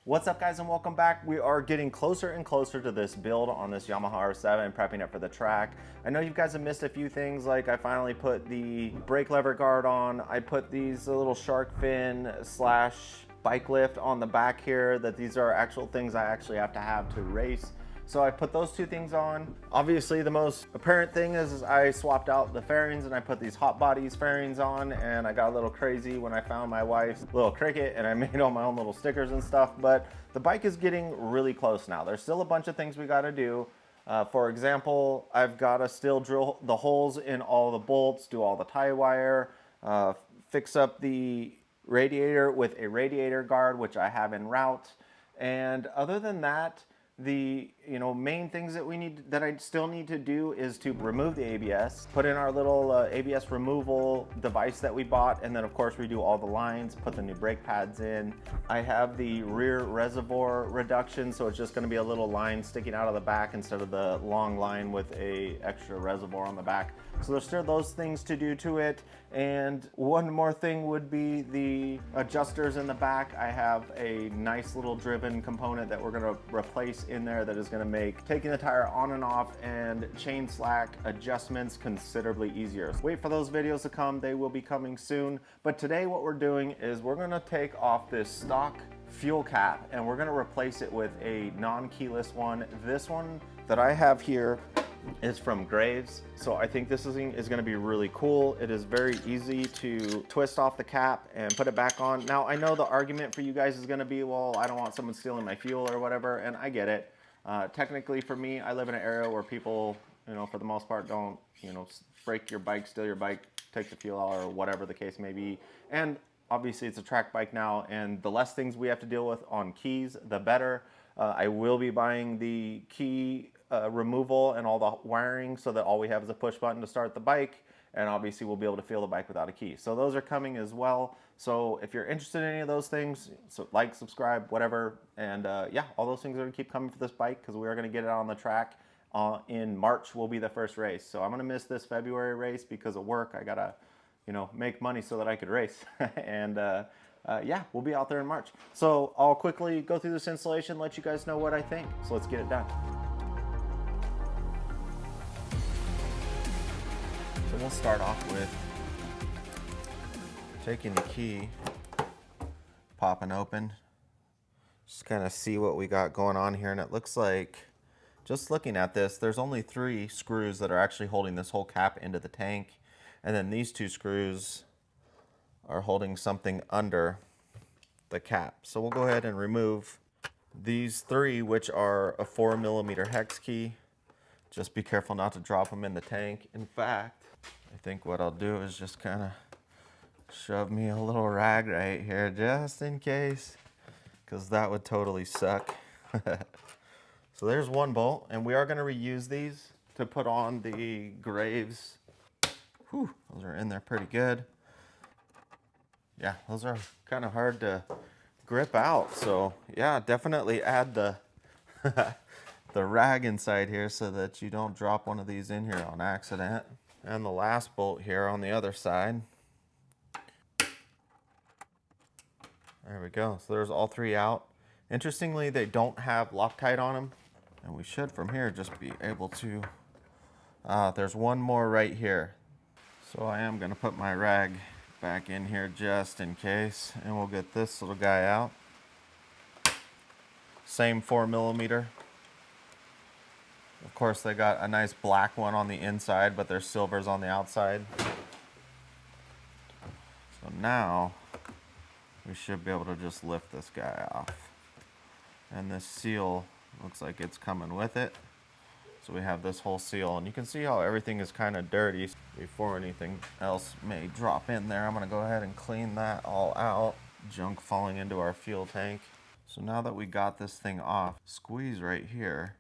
What's up, guys, and welcome back. We are getting closer and closer to this build on this Yamaha R7, prepping it for the track. I know you guys have missed a few things, like I finally put the brake lever guard on. I put these little shark fin slash bike lift on the back here, that these are actual things I actually have to race. So I put those two things on. Obviously, the most apparent thing is I swapped out the fairings and I put these Hot Bodies fairings on, and I got a little crazy when I found my wife's little Cricket and I made all my own little stickers and stuff, but the bike is getting really close now. There's still a bunch of things we gotta do. For example, I've gotta still drill the holes in all the bolts, do all the tie wire, fix up the radiator with a radiator guard, which I have en route. And other than that, the main things that I still need to do is to remove the ABS, put in our little ABS removal device that we bought, and then of course redo all the lines, put the new brake pads in. I have the rear reservoir reduction, so it's just going to be a little line sticking out of the back instead of the long line with a extra reservoir on the back. So there's still those things to do to it. And one more thing would be the adjusters in the back. I have a nice little driven component that we're gonna replace in there that is gonna make taking the tire on and off and chain slack adjustments considerably easier. Wait for those videos to come, they will be coming soon. But today what we're doing is we're gonna take off this stock fuel cap and we're gonna replace it with a non-keyless one. This one that I have here is from Graves, so I think this is going to be really cool. It is very easy to twist off the cap and put it back on. Now, I know the argument for you guys is going to be, well, I don't want someone stealing my fuel or whatever, and I get it. Technically, for me, I live in an area where people, for the most part, don't, break your bike, steal your bike, take the fuel out, or whatever the case may be. And obviously, it's a track bike now, and the less things we have to deal with on keys, the better. I will be buying the key removal and all the wiring so that all we have is a push button to start the bike, and obviously we'll be able to feel the bike without a key. So those are coming as well. So if you're interested in any of those things, so like, subscribe, whatever, and yeah, all those things are gonna keep coming for this bike because we are gonna get it on the track. In March will be the first race. So I'm gonna miss this February race because of work. I gotta make money so that I could race. And yeah, we'll be out there in March. So I'll quickly go through this installation, let you guys know what I think. So let's get it done. So we'll start off with taking the key, popping open, just kind of see what we got going on here. And it looks like, just looking at this, there's only 3 screws that are actually holding this whole cap into the tank. And then these 2 screws are holding something under the cap. So we'll go ahead and remove these 3, which are a 4mm hex key. Just be careful not to drop them in the tank. In fact, I think what I'll do is just kind of shove me a little rag right here just in case, because that would totally suck. So there's one bolt, and we are going to reuse these to put on the Graves. Whew, those are in there pretty good. Yeah, those are kind of hard to grip out. So yeah, definitely add the the rag inside here so that you don't drop one of these in here on accident. And the last bolt here on the other side. There we go. So there's all 3 out. Interestingly, they don't have Loctite on them. And we should from here just be able to, there's one more right here. So I am gonna put my rag back in here just in case, and we'll get this little guy out. Same 4mm. Of course, they got a nice black one on the inside, but there's silvers on the outside. So now we should be able to just lift this guy off. And this seal looks like it's coming with it. So we have this whole seal, and you can see how everything is kind of dirty. Before anything else may drop in there, I'm gonna go ahead and clean that all out. Junk falling into our fuel tank. So now that we got this thing off, squeeze right here,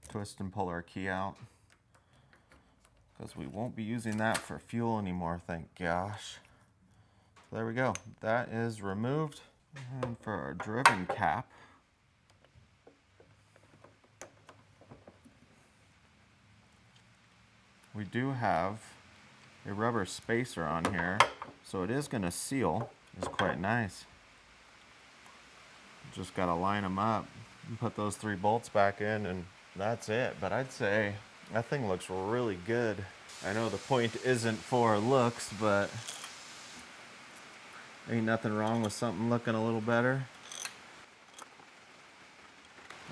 twist and pull our key out, because we won't be using that for fuel anymore, thank gosh. So there we go, that is removed. And for our driven cap, we do have a rubber spacer on here, so it is going to seal. It's quite nice. Just gotta line them up and put those 3 bolts back in, and that's it. But I'd say that thing looks really good. I know the point isn't for looks, but ain't nothing wrong with something looking a little better.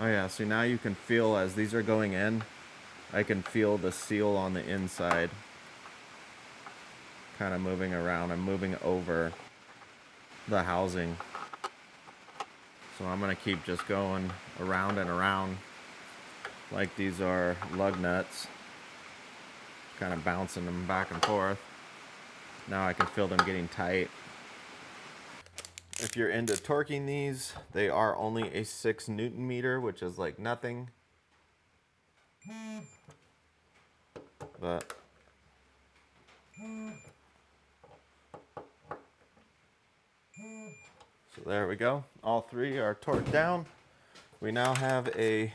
Oh yeah, so now you can feel as these are going in, I can feel the seal on the inside kind of moving around and moving over the housing. So I'm gonna keep just going around and around like these are lug nuts, kind of bouncing them back and forth. Now I can feel them getting tight. If you're into torquing these, they are only a 6 Newton meter, which is like nothing. But so there we go. All 3 are torqued down. We now have a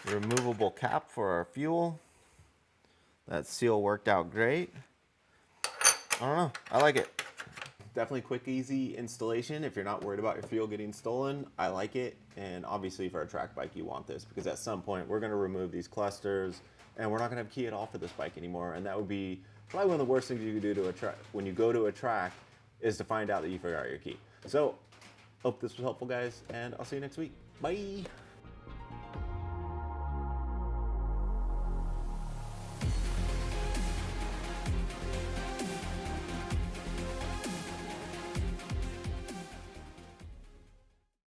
removable cap for our fuel. That seal worked out great. I don't know, I like it. Definitely quick, easy installation if you're not worried about your fuel getting stolen. I like it, and obviously for a track bike you want this, because at some point we're going to remove these clusters and we're not going to have key at all for this bike anymore, and that would be probably one of the worst things you could do to a track when you go to a track, is to find out that you forgot your key. So hope this was helpful, guys, and I'll see you next week. Bye.